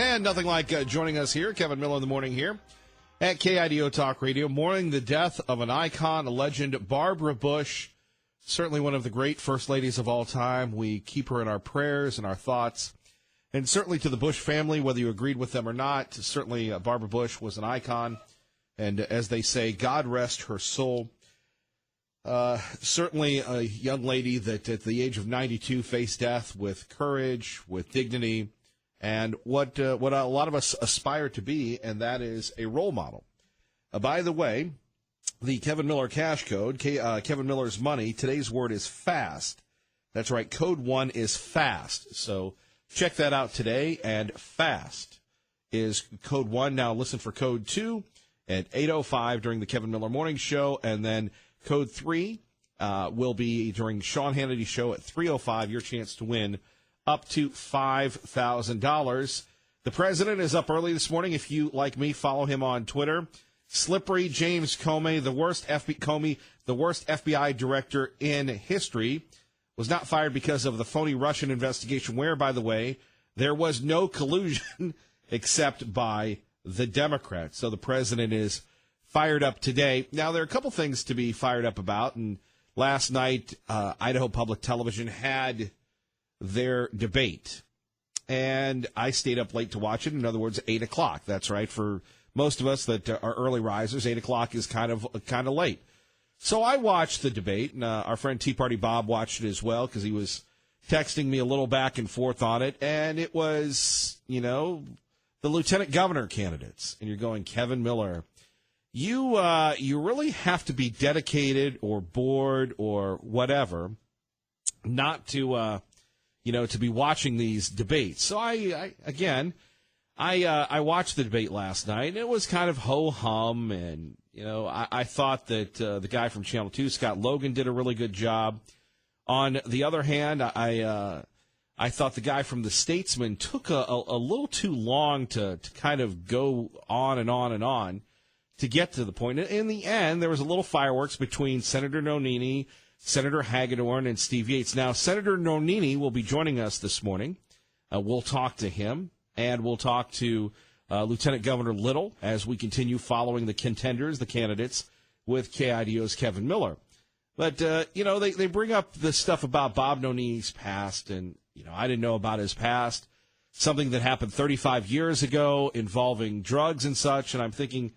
And nothing like joining us here, Kevin Miller in the morning here at KIDO Talk Radio, mourning the death of an icon, a legend, Barbara Bush, certainly one of the great first ladies of all time. We keep her in our prayers and our thoughts. And certainly to the Bush family, whether you agreed with them or not, certainly Barbara Bush was an icon. And as they say, God rest her soul. Certainly a young lady that at the age of 92 faced death with courage, with dignity, and what a lot of us aspire to be, and that is a role model. By the way, the Kevin Miller cash code, Kevin Miller's money, today's word is fast. That's right, code 1 is fast. So check that out today, and fast is code 1. Now listen for code 2 at 8:05 during the Kevin Miller Morning Show, and then code 3 will be during Sean Hannity's show at 3:05, your chance to win up to $5,000. The president is up early this morning. If you, like me, follow him on Twitter. Slippery James Comey, the worst FBI director in history, was not fired because of the phony Russian investigation where, by the way, there was no collusion except by the Democrats. So the president is fired up today. Now, there are a couple things to be fired up about. And last night, Idaho Public Television had their debate. And I stayed up late to watch it. In other words, 8 o'clock. That's right. For most of us that are early risers, 8 o'clock is kind of late. So I watched the debate, and our friend Tea Party Bob watched it as well because he was texting me a little back and forth on it. And it was, the lieutenant governor candidates. And you're going, Kevin Miller, you really have to be dedicated or bored or whatever not to to be watching these debates. So I watched the debate last night, and it was kind of ho-hum, and, I thought that the guy from Channel 2, Scott Logan, did a really good job. On the other hand, I thought the guy from The Statesman took a little too long to kind of go on and on and on to get to the point. In the end, there was a little fireworks between Senator Nonini, Senator Hagedorn, and Steve Yates. Now, Senator Nonini will be joining us this morning. We'll talk to him, and we'll talk to Lieutenant Governor Little as we continue following the contenders, the candidates, with KIDO's Kevin Miller. But, they bring up this stuff about Bob Nonini's past, and, I didn't know about his past, something that happened 35 years ago involving drugs and such, and I'm thinking,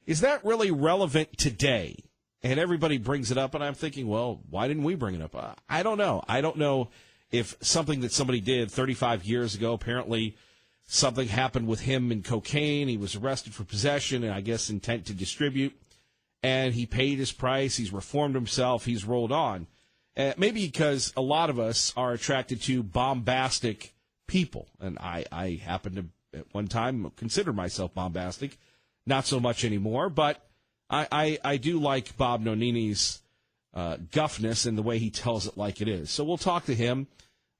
is that really relevant today? And everybody brings it up, and I'm thinking, well, why didn't we bring it up? I don't know. I don't know if something that somebody did 35 years ago, apparently something happened with him in cocaine. He was arrested for possession and, I guess, intent to distribute. And he paid his price. He's reformed himself. He's rolled on. Maybe because a lot of us are attracted to bombastic people. And I happen to, at one time, consider myself bombastic. Not so much anymore, but I do like Bob Nonini's guffness and the way he tells it like it is. So we'll talk to him.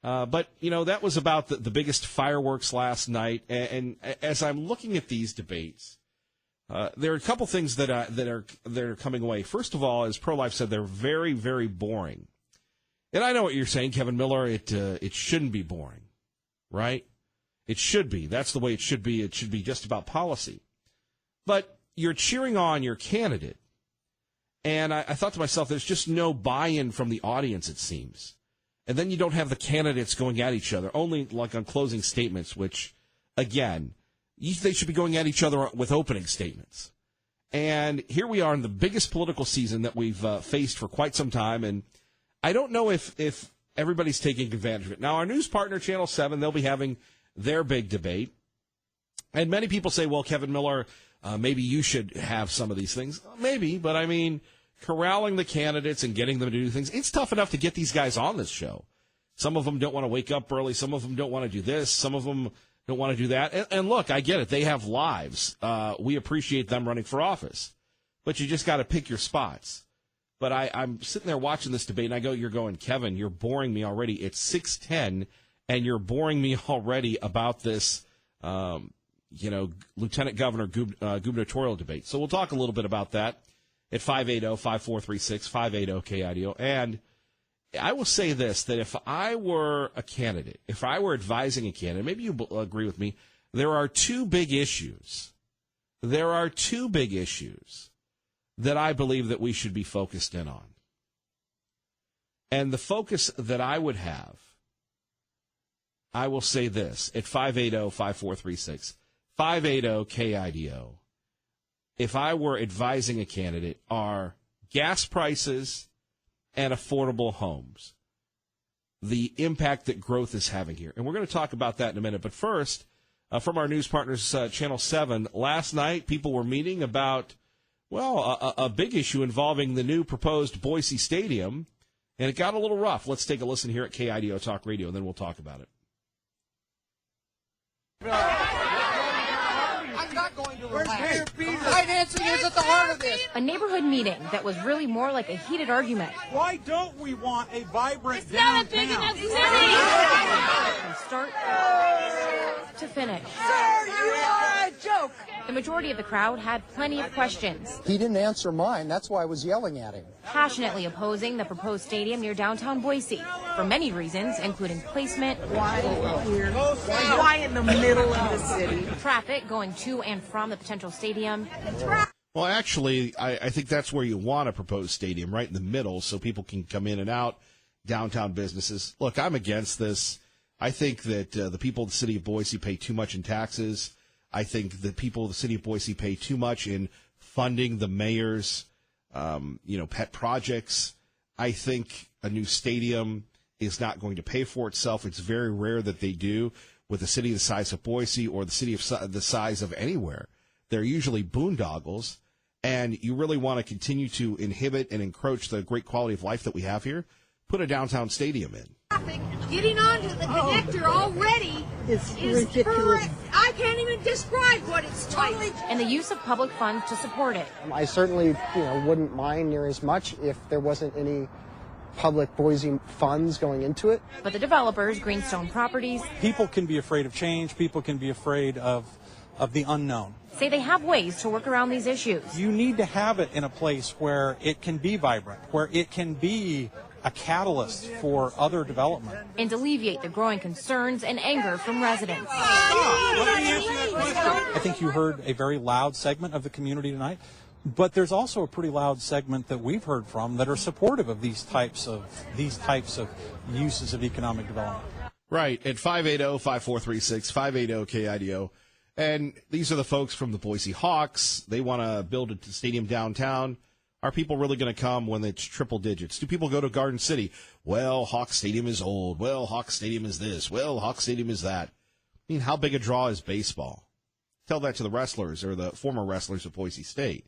But, that was about the biggest fireworks last night. And as I'm looking at these debates, there are a couple things that are coming away. First of all, as Pro-Life said, they're very, very boring. And I know what you're saying, Kevin Miller. It shouldn't be boring, right? It should be. That's the way it should be. It should be just about policy. But you're cheering on your candidate, and I thought to myself, there's just no buy-in from the audience, it seems. And then you don't have the candidates going at each other, only like on closing statements, which, again, they should be going at each other with opening statements. And here we are in the biggest political season that we've faced for quite some time, and I don't know if everybody's taking advantage of it. Now, our news partner, Channel 7, they'll be having their big debate. And many people say, well, Kevin Miller, maybe you should have some of these things. Maybe, but I mean, corralling the candidates and getting them to do things, it's tough enough to get these guys on this show. Some of them don't want to wake up early. Some of them don't want to do this. Some of them don't want to do that. And look, I get it. They have lives. We appreciate them running for office. But you just got to pick your spots. But I'm sitting there watching this debate, and you're going, Kevin, you're boring me already. It's 6:10, and you're boring me already about this lieutenant governor gubernatorial debate. So we'll talk a little bit about that at 580-5436, 580-KIDO. And I will say this, that if I were a candidate, if I were advising a candidate, maybe you agree with me, there are two big issues. There are two big issues that I believe that we should be focused in on. And the focus that I would have, I will say this, at 580-5436, 580-KIDO, if I were advising a candidate, are gas prices and affordable homes, the impact that growth is having here. And we're going to talk about that in a minute. But first, from our news partners, Channel 7, last night people were meeting about, well, a big issue involving the new proposed Boise Stadium, and it got a little rough. Let's take a listen here at KIDO Talk Radio, and then we'll talk about it. I'm not going to relax. Financing is at the heart of this. A neighborhood meeting that was really more like a heated argument. Why don't we want a vibrant It's downtown? not a big enough city! From start to finish. Sir, you are a joke. The majority of the crowd had plenty of questions, He didn't answer mine. That's why I was yelling at him. passionately opposing the proposed stadium near downtown Boise for many reasons, including placement, Why here? Why in the middle of the city? traffic going to and from the potential stadium, Well, actually, I think that's where you want a proposed stadium, right in the middle, so people can come in and out, downtown businesses. Look, I'm against this. I think that the people of the city of Boise pay too much in taxes. I think the people of the city of Boise pay too much in funding the mayor's, pet projects. I think a new stadium is not going to pay for itself. It's very rare that they do with a city the size of Boise or the city of the size of anywhere. They're usually boondoggles, and you really want to continue to inhibit and encroach the great quality of life that we have here. Put a downtown stadium in. Getting onto the connector already It's is ridiculous. I can't even describe what it's like. and the use of public funds to support it. I certainly, wouldn't mind near as much if there wasn't any public Boise funds going into it. But the developers, Greenstone Properties, People can be afraid of change. People can be afraid of the unknown. say they have ways to work around these issues. You need to have it in a place where it can be vibrant, where it can be a catalyst for other development. And alleviate the growing concerns and anger from residents. I think you heard a very loud segment of the community tonight, but there's also a pretty loud segment that we've heard from that are supportive of these types of uses of economic development. Right, at 580-5436, 580-KIDO. And these are the folks from the Boise Hawks. They want to build a stadium downtown. Are people really going to come when it's triple digits? Do people go to Garden City? Well, Hawk Stadium is old. Well, Hawk Stadium is this. Well, Hawk Stadium is that. I mean, how big a draw is baseball? Tell that to the wrestlers or the former wrestlers of Boise State.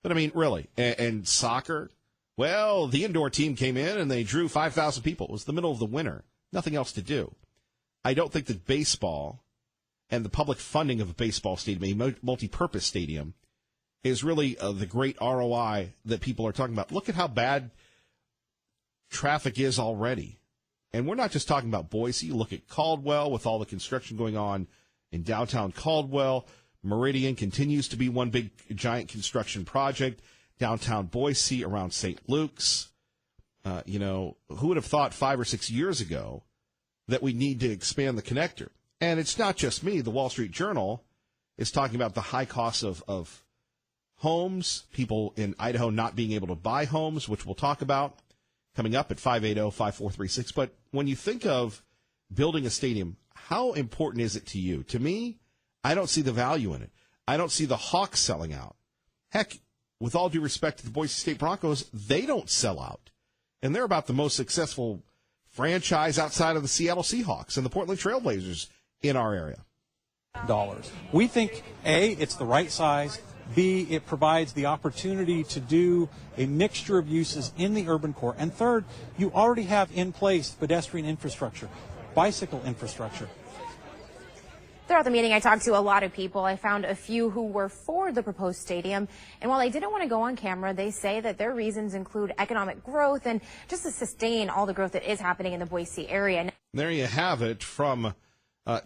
But, I mean, really. And soccer? Well, the indoor team came in and they drew 5,000 people. It was the middle of the winter. Nothing else to do. I don't think that baseball and the public funding of a baseball stadium, a multi-purpose stadium, is really the great ROI that people are talking about. Look at how bad traffic is already. And we're not just talking about Boise. Look at Caldwell with all the construction going on in downtown Caldwell. Meridian continues to be one big, giant construction project. Downtown Boise around St. Luke's. Who would have thought 5 or 6 years ago that we need to expand the connector? And it's not just me. The Wall Street Journal is talking about the high costs of homes, people in Idaho not being able to buy homes, which we'll talk about coming up at 580-5436. But when you think of building a stadium, how important is it to you? To me, I don't see the value in it. I don't see the Hawks selling out. Heck, with all due respect to the Boise State Broncos, they don't sell out. And they're about the most successful franchise outside of the Seattle Seahawks and the Portland Trailblazers in our area. We think, A, it's the right size. B, it provides the opportunity to do a mixture of uses in the urban core. And third, you already have in place pedestrian infrastructure, bicycle infrastructure. Throughout the meeting, I talked to a lot of people. I found a few who were for the proposed stadium. And while they didn't want to go on camera, they say that their reasons include economic growth and just to sustain all the growth that is happening in the Boise area. There you have it from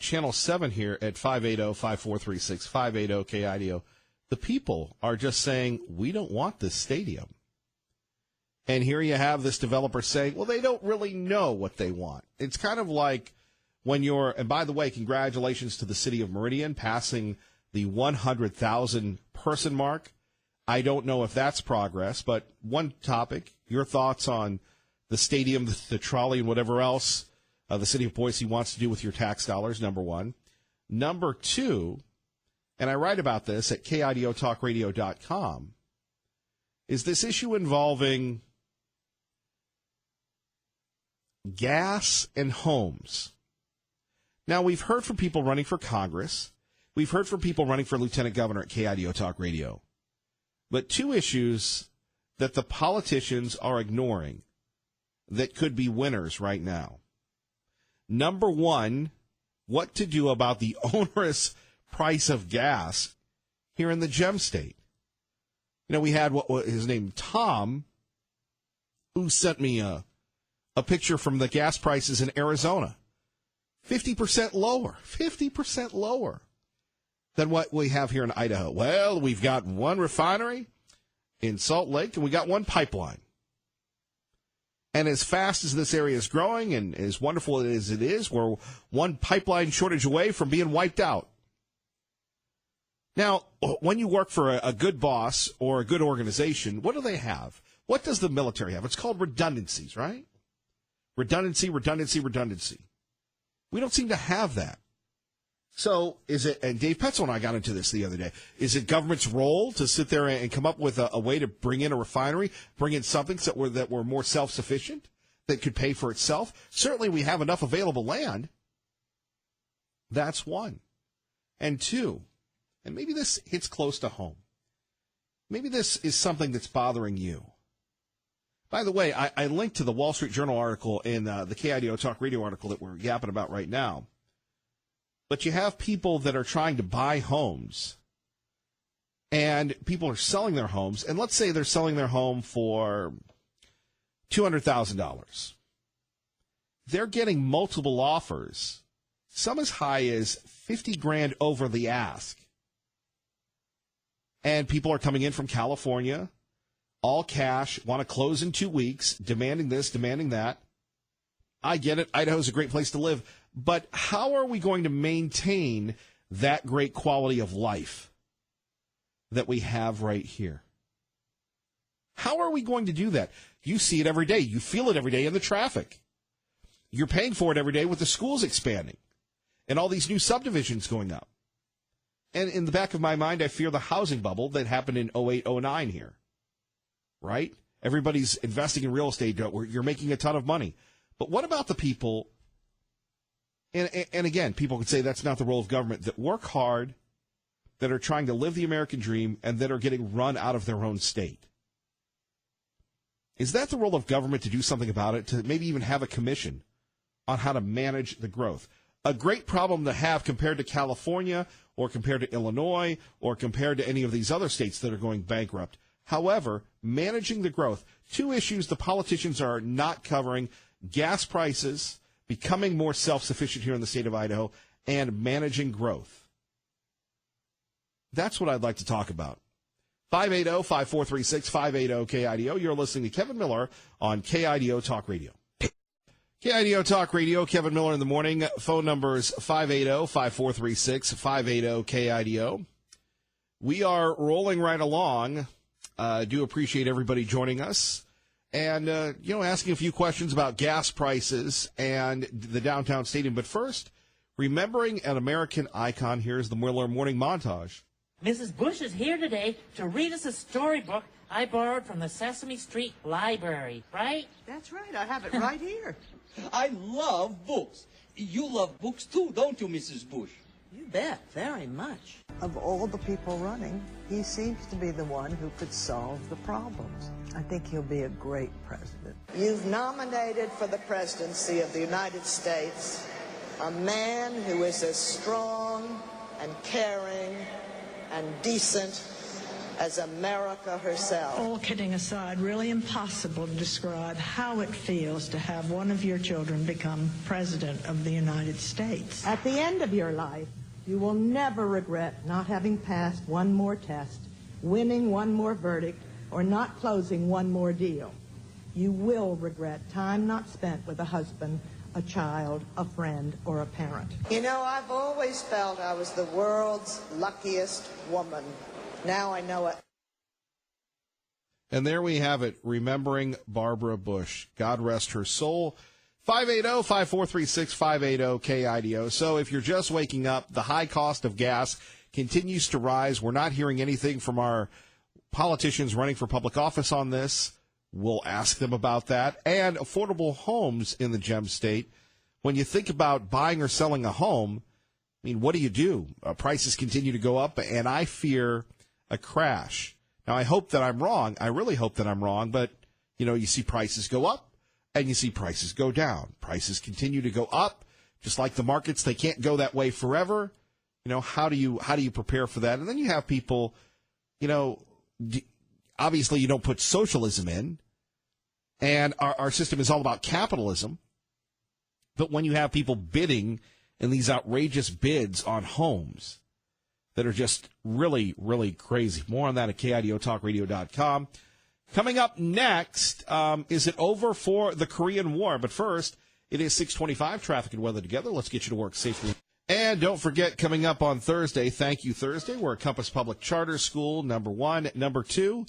Channel 7 here at 580-5436, 580-KIDO. The people are just saying, we don't want this stadium. And here you have this developer saying, well, they don't really know what they want. It's kind of like and by the way, congratulations to the city of Meridian passing the 100,000 person mark. I don't know if that's progress, but one topic, your thoughts on the stadium, the trolley, and whatever else the city of Boise wants to do with your tax dollars, number one. Number two, and I write about this at KIDOTalkRadio.com, is this issue involving gas and homes. Now, we've heard from people running for Congress. We've heard from people running for lieutenant governor at KIDO Talk Radio. But two issues that the politicians are ignoring that could be winners right now. Number one, what to do about the onerous price of gas here in the Gem State. You know, we had what his name, Tom, who sent me a picture from the gas prices in Arizona. 50% lower than what we have here in Idaho. Well, we've got one refinery in Salt Lake, and we got one pipeline. And as fast as this area is growing and as wonderful as it is, we're one pipeline shortage away from being wiped out. Now, when you work for a good boss or a good organization, what do they have? What does the military have? It's called redundancies, right? Redundancy. We don't seem to have that. So is it, and Dave Petzel and I got into this the other day, is it government's role to sit there and come up with a way to bring in a refinery, bring in something that were more self-sufficient, that could pay for itself? Certainly we have enough available land. That's one. And two, and maybe this hits close to home. Maybe this is something that's bothering you. By the way, I linked to the Wall Street Journal article in the KIDO Talk Radio article that we're yapping about right now. But you have people that are trying to buy homes, and people are selling their homes, and let's say they're selling their home for $200,000. They're getting multiple offers, some as high as $50,000 over the ask. And people are coming in from California, all cash, want to close in 2 weeks, demanding this, demanding that. I get it. Idaho's a great place to live. But how are we going to maintain that great quality of life that we have right here? How are we going to do that? You see it every day. You feel it every day in the traffic. You're paying for it every day with the schools expanding and all these new subdivisions going up. And in the back of my mind, I fear the housing bubble that happened in 08, 09 here, right? Everybody's investing in real estate. You're making a ton of money. But what about the people, and again, people could say that's not the role of government, that work hard, that are trying to live the American dream, and that are getting run out of their own state? Is that the role of government to do something about it, to maybe even have a commission on how to manage the growth? A great problem to have compared to California or compared to Illinois or compared to any of these other states that are going bankrupt. However, managing the growth, two issues the politicians are not covering: gas prices, becoming more self-sufficient here in the state of Idaho, and managing growth. That's what I'd like to talk about. 580-5436, 580-KIDO. You're listening to Kevin Miller on KIDO Talk Radio. KIDO Talk Radio, Kevin Miller in the morning. Phone numbers 580-5436, 580-KIDO. We are rolling right along. Do appreciate everybody joining us. And, asking a few questions about gas prices and the downtown stadium. But first, remembering an American icon, here's the Miller Morning Montage. Mrs. Bush is here today to read us a storybook I borrowed from the Sesame Street Library, right? That's right. I have it right here. I love books. You love books too, don't you, Mrs. Bush? You bet. Very much. Of all the people running, he seems to be the one who could solve the problems. I think he'll be a great president. You've nominated for the presidency of the United States a man who is as strong and caring and decent as America herself. All kidding aside, really impossible to describe how it feels to have one of your children become president of the United States. At the end of your life, you will never regret not having passed one more test, winning one more verdict, or not closing one more deal. You will regret time not spent with a husband, a child, a friend, or a parent. You know, I've always felt I was the world's luckiest woman. Now I know it. And there we have it, remembering Barbara Bush. God rest her soul. 580-5436-580-KIDO. So if you're just waking up, the high cost of gas continues to rise. We're not hearing anything from our politicians running for public office on this. We'll ask them about that. And affordable homes in the Gem State. When you think about buying or selling a home, I mean, what do? Prices continue to go up, and I fear a crash. Now, I hope that I'm wrong. I really hope that I'm wrong. But, you know, you see prices go up and you see prices go down. Prices continue to go up, just like the markets. They can't go that way forever. You know, how do you prepare for that? And then you have people, you know, obviously you don't put socialism in, and our system is all about capitalism. But when you have people bidding in these outrageous bids on homes that are just really, really crazy. More on that at KIDOTalkRadio.com. Coming up next, is it over for the Korean War? But first, it is 6:25, traffic and weather together. Let's get you to work safely. And don't forget, coming up on Thursday, Thank You Thursday, we're at Compass Public Charter School, number 1. Number 2,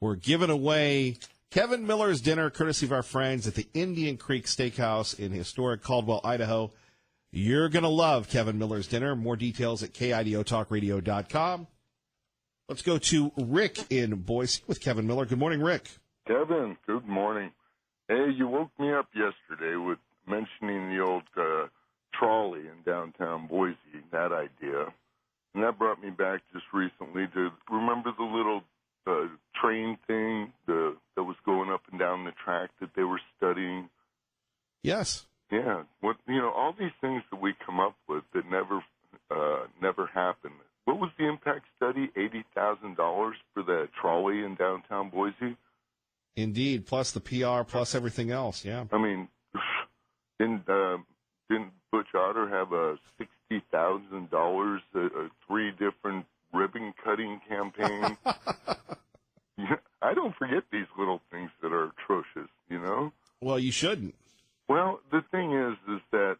we're giving away Kevin Miller's dinner, courtesy of our friends at the Indian Creek Steakhouse in historic Caldwell, Idaho. You're going to love Kevin Miller's dinner. More details at KIDOTalkRadio.com. Let's go to Rick in Boise with Kevin Miller. Good morning, Rick. Kevin, good morning. Hey, you woke me up yesterday with mentioning the old trolley in downtown Boise, that idea. And that brought me back just recently to remember the little train thing that was going up and down the track that they were studying. Yes. Yeah. All these things that we come up with that never happened. What was the impact study? $80,000 for that trolley in downtown Boise? Indeed, plus the PR, plus everything else, yeah. I mean, didn't Butch Otter have a $60,000, 3 different ribbon-cutting campaign? I don't forget these little things that are atrocious, you know? Well, you shouldn't. Well, the thing is that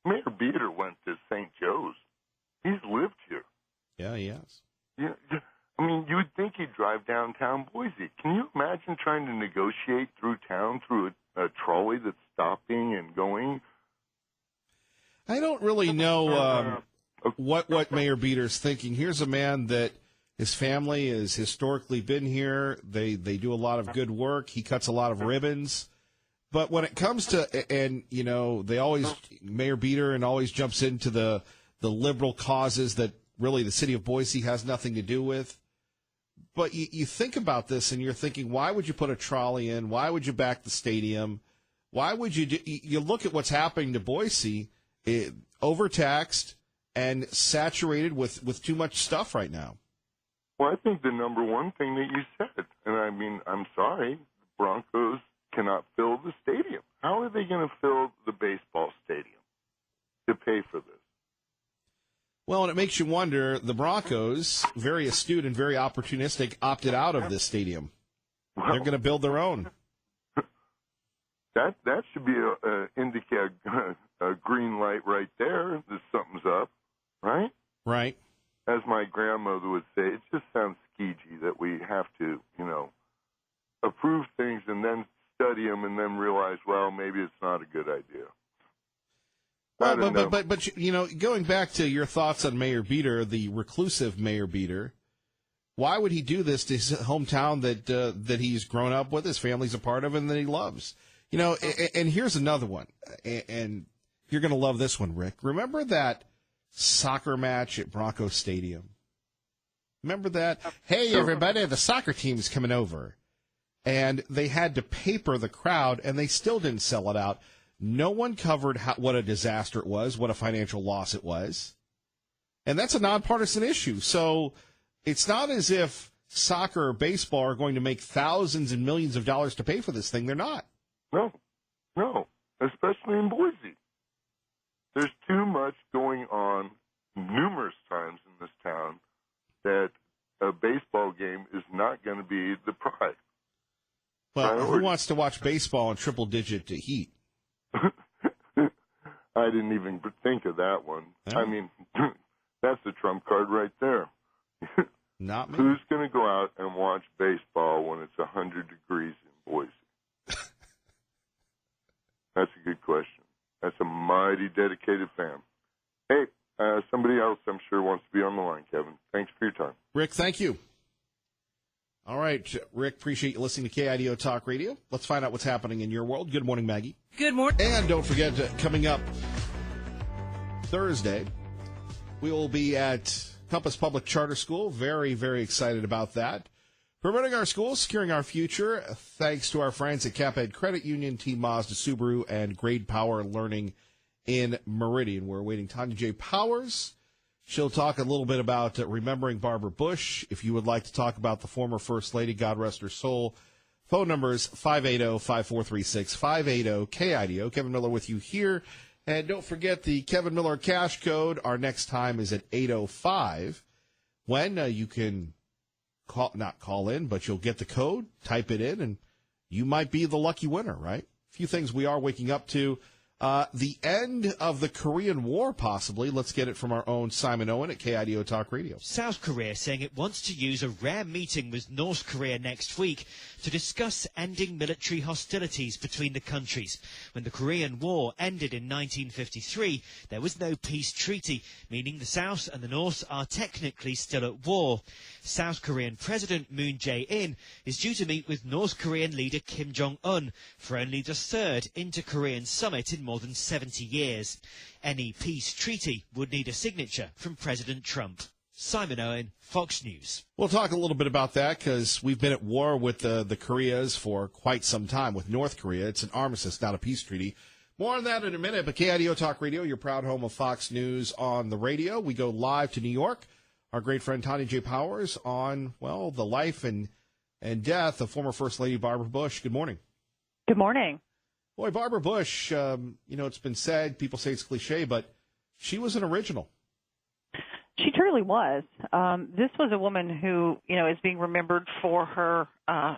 Mayor Beater went to St. Joe's. He's lived here. Yeah, he has. Yeah, I mean, you would think he'd drive downtown Boise. Can you imagine trying to negotiate through town through a trolley that's stopping and going? I don't really know what Mayor Beater's thinking. Here's a man that his family has historically been here. They do a lot of good work. He cuts a lot of ribbons. But when it comes to, and, you know, Mayor Beater and always jumps into the liberal causes that really the city of Boise has nothing to do with. But you think about this and you're thinking, why would you put a trolley in? Why would you back the stadium? Why would you look at what's happening to Boise, overtaxed and saturated with too much stuff right now. Well, I think the number one thing that you said, and I mean, I'm sorry, the Broncos cannot fill the stadium. How are they going to fill the baseball stadium to pay for this? Well, and it makes you wonder, the Broncos, very astute and very opportunistic, opted out of this stadium. Well, they're going to build their own. That should be indicate a green light right there that something's up, right? Right. As my grandmother would say, it just sounds skeegy that we have to, approve things and then study them and then realize, well, maybe it's not a good idea. Well, but going back to your thoughts on Mayor Beater, the reclusive Mayor Beater, why would he do this to his hometown that he's grown up with, his family's a part of, and that he loves? And here's another one, and you're going to love this one, Rick. Remember that soccer match at Bronco Stadium? Remember that? Hey, everybody, the soccer team's coming over. And they had to paper the crowd, and they still didn't sell it out. No one covered what a disaster it was, what a financial loss it was. And that's a nonpartisan issue. So it's not as if soccer or baseball are going to make thousands and millions of dollars to pay for this thing. They're not. No, especially in Boise. There's too much going on numerous times in this town that a baseball game is not going to be the prize. Well, who wants to watch baseball in triple-digit heat? I didn't even think of that one. Yeah. I mean, that's the trump card right there. Not me. Who's going to go out and watch baseball when it's 100 degrees in Boise? That's a good question. That's a mighty dedicated fan. Hey, somebody else I'm sure wants to be on the line, Kevin. Thanks for your time. Rick, thank you. All right, Rick, appreciate you listening to KIDO Talk Radio. Let's find out what's happening in your world. Good morning, Maggie. Good morning. And don't forget, coming up Thursday, we will be at Compass Public Charter School. Very, very excited about that. Promoting our schools, securing our future, thanks to our friends at CapEd Credit Union, Team Mazda Subaru, and Grade Power Learning in Meridian. We're awaiting Tanya J. Powers. She'll talk a little bit about remembering Barbara Bush. If you would like to talk about the former First Lady, God rest her soul, phone numbers 580-5436, 580-KIDO. Kevin Miller with you here. And don't forget the Kevin Miller cash code. Our next time is at 8:05 when you can not call in, but you'll get the code, type it in, and you might be the lucky winner, right? A few things we are waking up to. The end of the Korean War, possibly. Let's get it from our own Simon Owen at KIDO Talk Radio. South Korea saying it wants to use a rare meeting with North Korea next week to discuss ending military hostilities between the countries. When the Korean War ended in 1953, there was no peace treaty, meaning the South and the North are technically still at war. South Korean President Moon Jae-in is due to meet with North Korean leader Kim Jong-un for only the third inter-Korean summit in more than 70 years. Any peace treaty would need a signature from President Trump. Simon Owen, Fox News. We'll talk a little bit about that because we've been at war with the Koreas for quite some time. With North Korea, it's an armistice, not a peace treaty. More on that in a minute, but KIDO Talk Radio, your proud home of Fox News on the radio. We go live to New York. Our great friend Tanya J. Powers on, well, the life and death of former First Lady Barbara Bush. Good morning. Good morning. Boy, Barbara Bush, it's been said, people say it's cliche, but she was an original. She truly was. This was a woman who, is being remembered for her,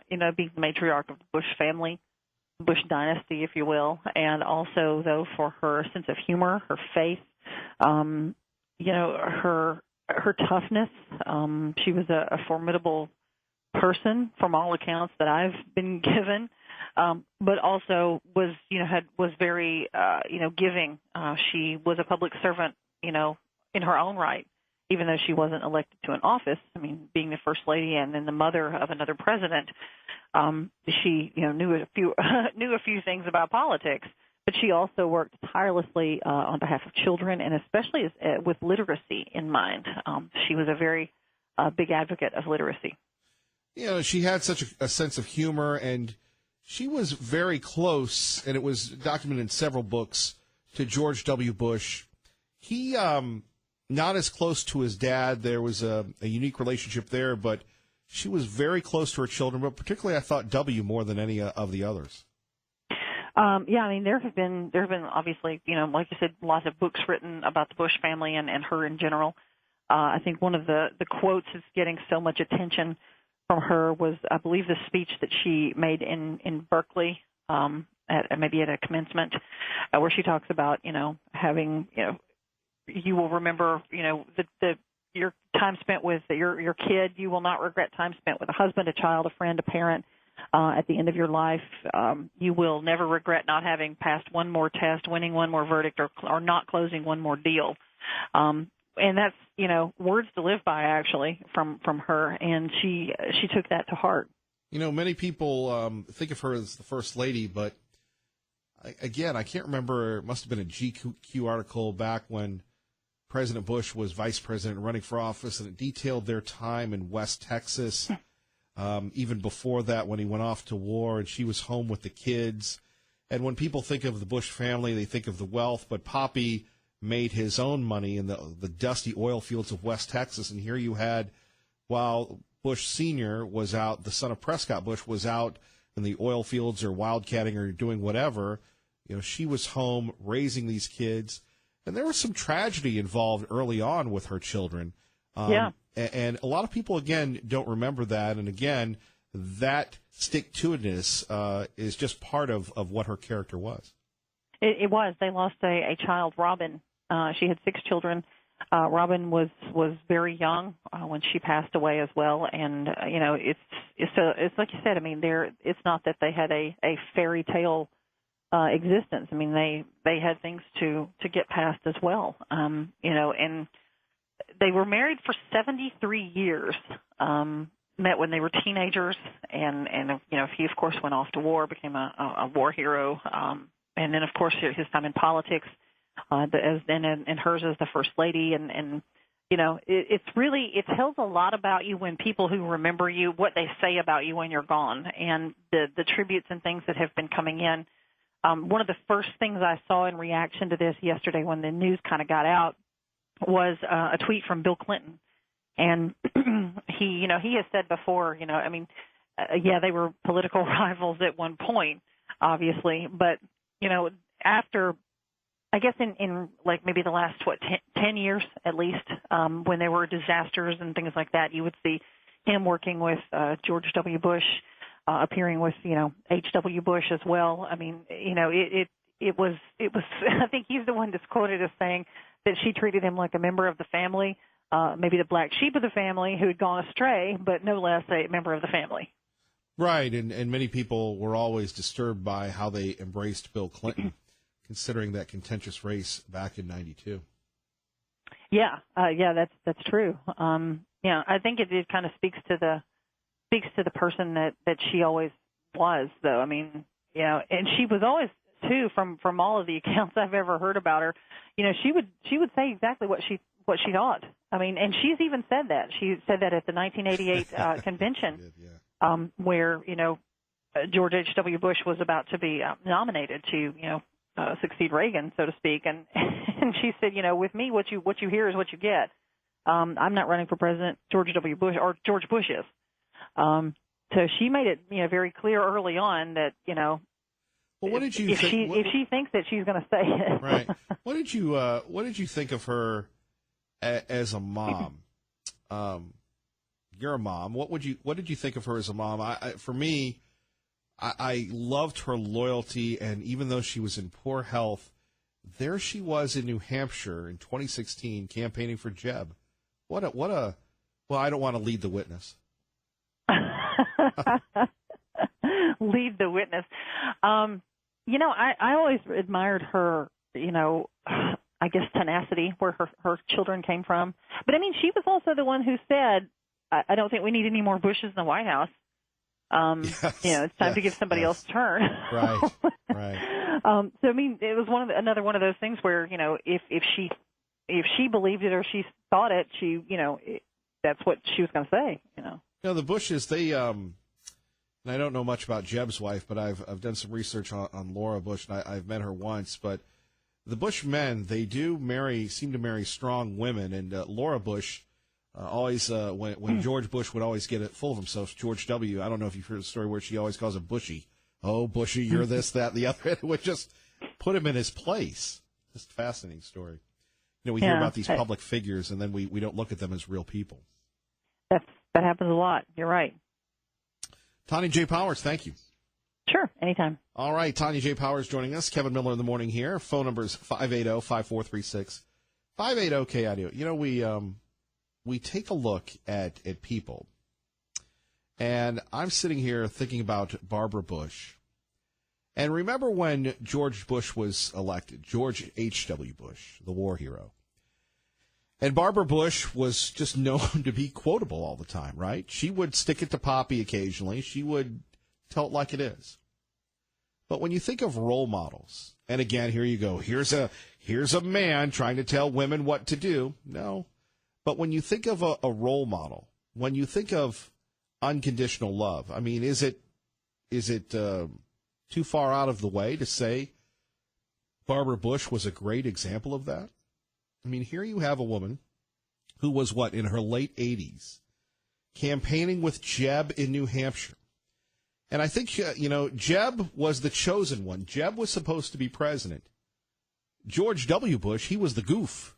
being the matriarch of the Bush family, Bush dynasty, if you will, and also, though, for her sense of humor, her faith, her toughness. She was a formidable person from all accounts that I've been given. But also was very, giving. She was a public servant, in her own right, even though she wasn't elected to an office. I mean, being the first lady and then the mother of another president, she, knew a few things about politics. But she also worked tirelessly on behalf of children, and especially with literacy in mind. She was a very big advocate of literacy. She had such a sense of humor, and she was very close, and it was documented in several books, to George W. Bush. He, not as close to his dad. There was a unique relationship there, but she was very close to her children, but particularly I thought W more than any of the others. There have been obviously, like you said, lots of books written about the Bush family and her in general. I think one of the quotes that's getting so much attention from her was, I believe, the speech that she made in Berkeley, maybe at a commencement, where she talks about, having, you will remember, your time spent with your kid. You will not regret time spent with a husband, a child, a friend, a parent. At the end of your life, you will never regret not having passed one more test, winning one more verdict, or not closing one more deal. And that's, words to live by, actually, from her. And she took that to heart. Many people think of her as the First Lady, but again, I can't remember. It must have been a GQ article back when President Bush was vice president running for office, and it detailed their time in West Texas. Even before that, when he went off to war, and she was home with the kids. And when people think of the Bush family, they think of the wealth, but Poppy made his own money in the dusty oil fields of West Texas. And here you had, while Bush Sr. was out, the son of Prescott Bush was out in the oil fields or wildcatting or doing whatever, she was home raising these kids. And there was some tragedy involved early on with her children. And a lot of people, again, don't remember that. And, again, that stick-to-itiveness is just part of what her character was. It was. They lost a child, Robin. She had 6 children. Robin was very young when she passed away as well, and it's like you said. I mean, it's not that they had a fairy tale existence. I mean, they had things to get past as well. And they were married for 73 years. Met when they were teenagers, and he of course went off to war, became a war hero, and then of course his time in politics, and hers as the first lady, and it tells a lot about you when people who remember you, what they say about you when you're gone, and the tributes and things that have been coming in. One of the first things I saw in reaction to this yesterday when the news kind of got out was a tweet from Bill Clinton. And he has said before, they were political rivals at one point, obviously, but, after, I guess in like maybe the last, 10 years at least, when there were disasters and things like that, you would see him working with George W. Bush, appearing with, H.W. Bush as well. I mean, it was, I think he's the one that's quoted as saying that she treated him like a member of the family. Maybe the black sheep of the family who had gone astray, but no less a member of the family. Right, and many people were always disturbed by how they embraced Bill Clinton, considering that contentious race back in '92. Yeah, that's true. I think it kind of speaks to the person that she always was, though. I mean, and she was always too, from all of the accounts I've ever heard about her, she would say exactly what she thought. I mean, and she's even said that. She said that at the 1988 convention, where, George H.W. Bush was about to be nominated to, succeed Reagan, so to speak. And she said, with me, what you hear is what you get. I'm not running for president. George W. Bush, or George Bush is. So she made it, very clear early on that, well, what did you if she thinks that she's going to say it. Right. What did you think of her as a mom? You're a mom. What did you think of her as a mom? For me, I loved her loyalty, and even though she was in poor health, there she was in New Hampshire in 2016 campaigning for Jeb. Well, I don't want to lead the witness. Lead the witness. I always admired her, I guess tenacity, where her children came from. But I mean, she was also the one who said, I don't think we need any more Bushes in the White House. It's time to give somebody else a turn. Right. So I mean, it was another one of those things where, if she believed it or she thought it, that's what she was going to say, The Bushes, they, and I don't know much about Jeb's wife, but I've done some research on Laura Bush, and I've met her once. But the Bush men, they do seem to marry strong women, and Laura Bush always, when George Bush would always get it full of himself, George W., I don't know if you've heard the story where she always calls him Bushy. Oh, Bushy, you're this, that, and the other. It would just put him in his place. Just a fascinating story. We hear about these public figures, and then we don't look at them as real people. That happens a lot. You're right. Tanya J. Powers, thank you. Sure, anytime. All right, Tanya J. Powers joining us. Kevin Miller in the morning here. Phone number is 580-5436. 580-KIDO. We take a look at people, and I'm sitting here thinking about Barbara Bush. And remember when George Bush was elected, George H.W. Bush, the war hero. And Barbara Bush was just known to be quotable all the time, right? She would stick it to Poppy occasionally. She would tell it like it is. But when you think of role models, and again, here you go. Here's a man trying to tell women what to do. No. But when you think of a role model, when you think of unconditional love, I mean, is it too far out of the way to say Barbara Bush was a great example of that? I mean, here you have a woman who was, in her late 80s, campaigning with Jeb in New Hampshire. And I think, Jeb was the chosen one. Jeb was supposed to be president. George W. Bush, he was the goof.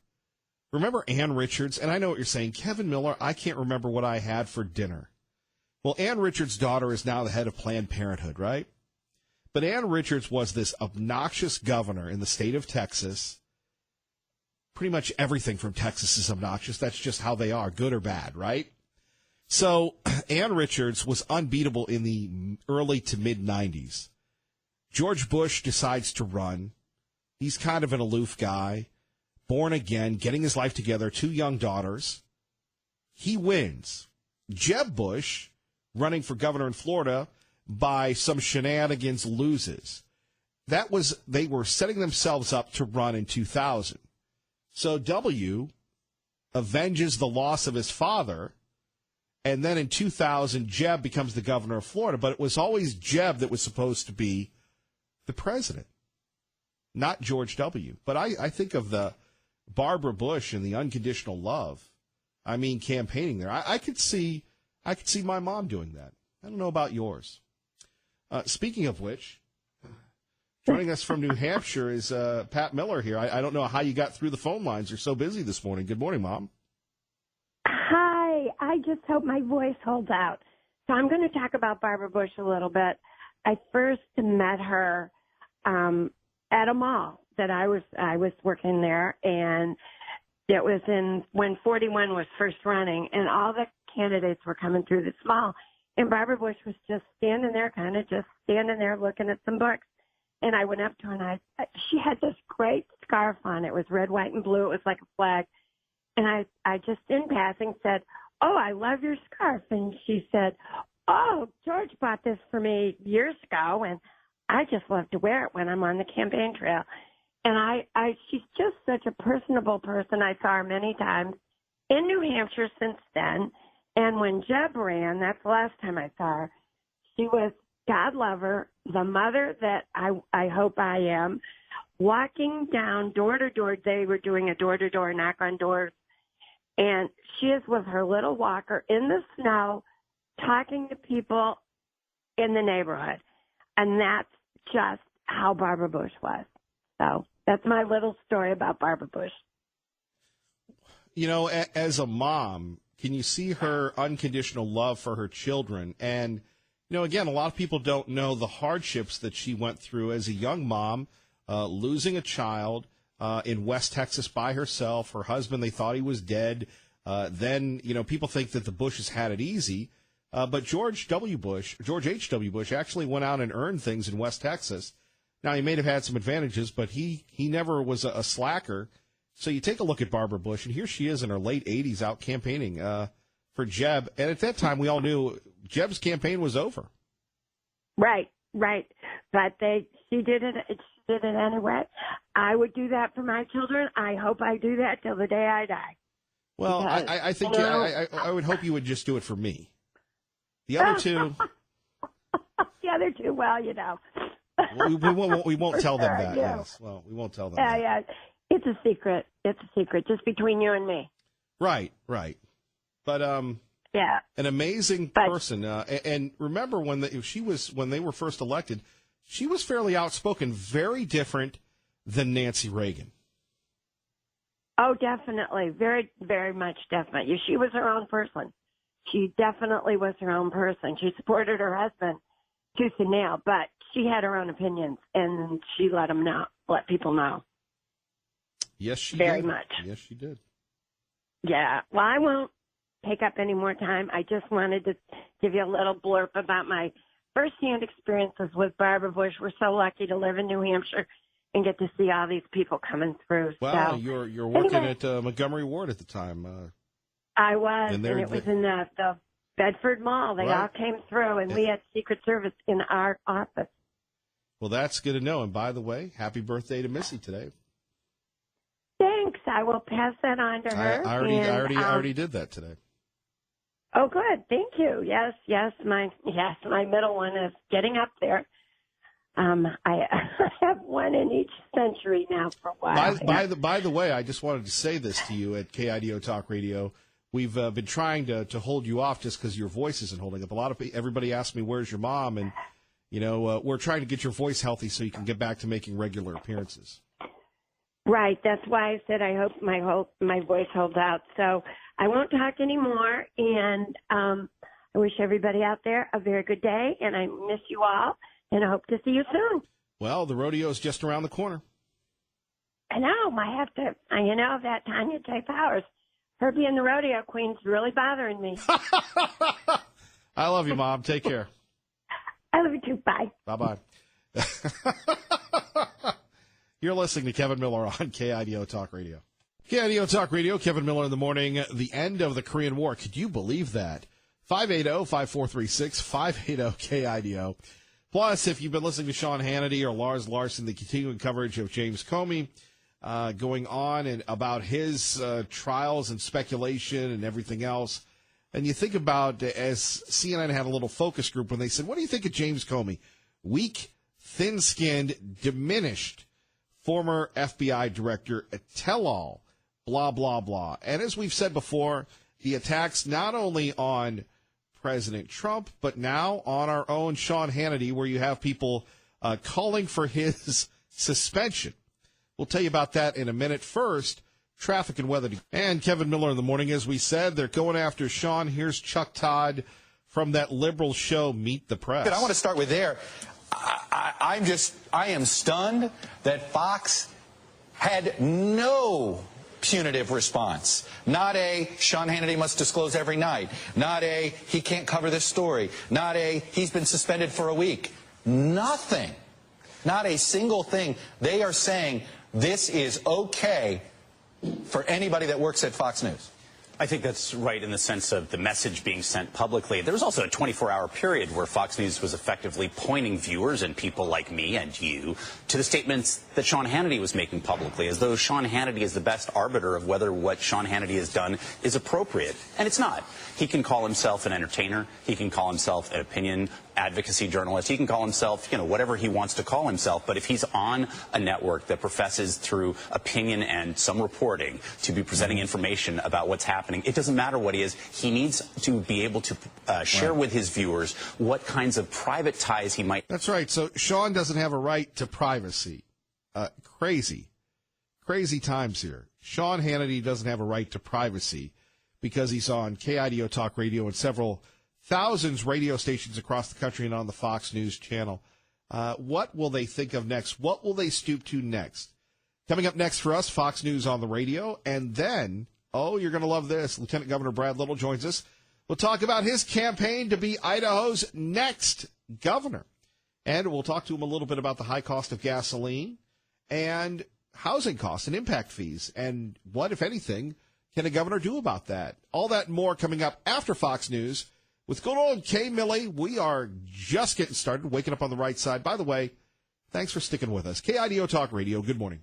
Remember Ann Richards? And I know what you're saying. Kevin Miller, I can't remember what I had for dinner. Well, Ann Richards' daughter is now the head of Planned Parenthood, right? But Ann Richards was this obnoxious governor in the state of Texas. Pretty much everything from Texas is obnoxious. That's just how they are, good or bad, right? So Ann Richards was unbeatable in the early to mid-'90s. George Bush decides to run. He's kind of an aloof guy, born again, getting his life together, 2 young daughters. He wins. Jeb Bush, running for governor in Florida, by some shenanigans, loses. They were setting themselves up to run in 2000. So W avenges the loss of his father, and then in 2000, Jeb becomes the governor of Florida. But it was always Jeb that was supposed to be the president, not George W. But I think of the Barbara Bush and the unconditional love. I mean, campaigning there. I could see my mom doing that. I don't know about yours. Speaking of which, joining us from New Hampshire is Pat Miller here. I don't know how you got through the phone lines. You're so busy this morning. Good morning, Mom. Hi. I just hope my voice holds out. So I'm going to talk about Barbara Bush a little bit. I first met her at a mall that I was working there, and it was when 41 was first running, and all the candidates were coming through this mall, and Barbara Bush was just standing there, looking at some books. And I went up to her, and she had this great scarf on. It was red, white, and blue. It was like a flag. And I just in passing said, "Oh, I love your scarf." And she said, "Oh, George bought this for me years ago, and I just love to wear it when I'm on the campaign trail." And she's just such a personable person. I saw her many times in New Hampshire since then. And when Jeb ran, that's the last time I saw her. She was, God love her, the mother that I hope I am, walking down door to door. They were doing a door-to-door knock on doors. And she is with her little walker in the snow, talking to people in the neighborhood. And that's just how Barbara Bush was. So that's my little story about Barbara Bush. You know, as a mom, can you see her unconditional love for her children? And, you know, again, a lot of people don't know the hardships that she went through as a young mom, losing a child in West Texas by herself. Her husband, they thought he was dead. Then, you know, people think that the Bushes had it easy. But George H.W. Bush actually went out and earned things in West Texas. Now, he may have had some advantages, but he never was a slacker. So you take a look at Barbara Bush, and here she is in her late 80s out campaigning for Jeb. And at that time, we all knew Jeb's campaign was over. Right. But she did it anyway. I would do that for my children. I hope I do that till the day I die. Well, because, I think I would hope you would just do it for me. The other two. The other two, well, you know. we won't tell them that. Yeah. Yes. Well, we won't tell them that. Yeah. It's a secret. It's a secret, just between you and me. Right. But yeah, an amazing person. And remember when they were first elected, she was fairly outspoken, very different than Nancy Reagan. Oh, definitely, very, very much, definitely. She was her own person. She definitely was her own person. She supported her husband tooth and nail, but she had her own opinions, and she let people know. Yes, she very did. much. Yes, she did. Yeah. Well, I won't take up any more time. I just wanted to give you a little blurb about my firsthand experiences with Barbara Bush. We're so lucky to live in New Hampshire and get to see all these people coming through. Wow, so, you're working at Montgomery Ward at the time. I was, and it was in the Bedford Mall. They all came through, and we had Secret Service in our office. Well, that's good to know. And by the way, happy birthday to Missy today. Thanks. I will pass that on to her. I already did that today. Oh, good. Thank you. Yes. My middle one is getting up there. I have one in each century now for a while. By the way, I just wanted to say this to you at KIDO Talk Radio. We've been trying to hold you off just because your voice isn't holding up. Everybody asks me, "Where's your mom?" And you know, we're trying to get your voice healthy so you can get back to making regular appearances. Right. That's why I said I hope my voice holds out. So I won't talk anymore. And I wish everybody out there a very good day. And I miss you all. and I hope to see you soon. Well, the rodeo is just around the corner. I know. I have to, that Tanya J. Powers, her being the rodeo queen's really bothering me. I love you, Mom. Take care. I love you too. Bye. Bye-bye. You're listening to Kevin Miller on KIDO Talk Radio. KIDO Talk Radio, Kevin Miller in the morning. The end of the Korean War. Could you believe that? 580-5436, 580-KIDO. Plus, if you've been listening to Sean Hannity or Lars Larson, the continuing coverage of James Comey going on and about his trials and speculation and everything else. And you think about, as CNN had a little focus group when they said, what do you think of James Comey? Weak, thin-skinned, diminished former FBI director, a tell-all, blah, blah, blah. And as we've said before, the attacks not only on President Trump, but now on our own Sean Hannity, where you have people calling for his suspension. We'll tell you about that in a minute. First, traffic and weather. And Kevin Miller in the morning, as we said, they're going after Sean. Here's Chuck Todd from that liberal show, Meet the Press. I want to start with there. I am stunned that Fox had no punitive response. Not a Sean Hannity must disclose every night. Not a he can't cover this story. Not a he's been suspended for a week. Nothing. Not a single thing. They are saying this is okay for anybody that works at Fox News. I think that's right in the sense of the message being sent publicly. There was also a 24-hour period where Fox News was effectively pointing viewers and people like me and you to the statements that Sean Hannity was making publicly, as though Sean Hannity is the best arbiter of whether what Sean Hannity has done is appropriate. And it's not. He can call himself an entertainer. He can call himself an opinion advocacy journalist. He can call himself, whatever he wants to call himself. But if he's on a network that professes through opinion and some reporting to be presenting information about what's happening, it doesn't matter what he is. He needs to be able to share with his viewers what kinds of private ties he might. That's right. So Sean doesn't have a right to privacy. Crazy times here. Sean Hannity doesn't have a right to privacy because he's on KIDO Talk Radio and several thousands radio stations across the country and on the Fox News channel. What will they think of next? What will they stoop to next? Coming up next for us, Fox News on the radio. And then, you're going to love this. Lieutenant Governor Brad Little joins us. We'll talk about his campaign to be Idaho's next governor. And we'll talk to him a little bit about the high cost of gasoline and housing costs and impact fees. And what, if anything, can a governor do about that? All that and more coming up after Fox News. With good old Kay Milley, we are just getting started, waking up on the right side. By the way, thanks for sticking with us. KIDO Talk Radio, good morning.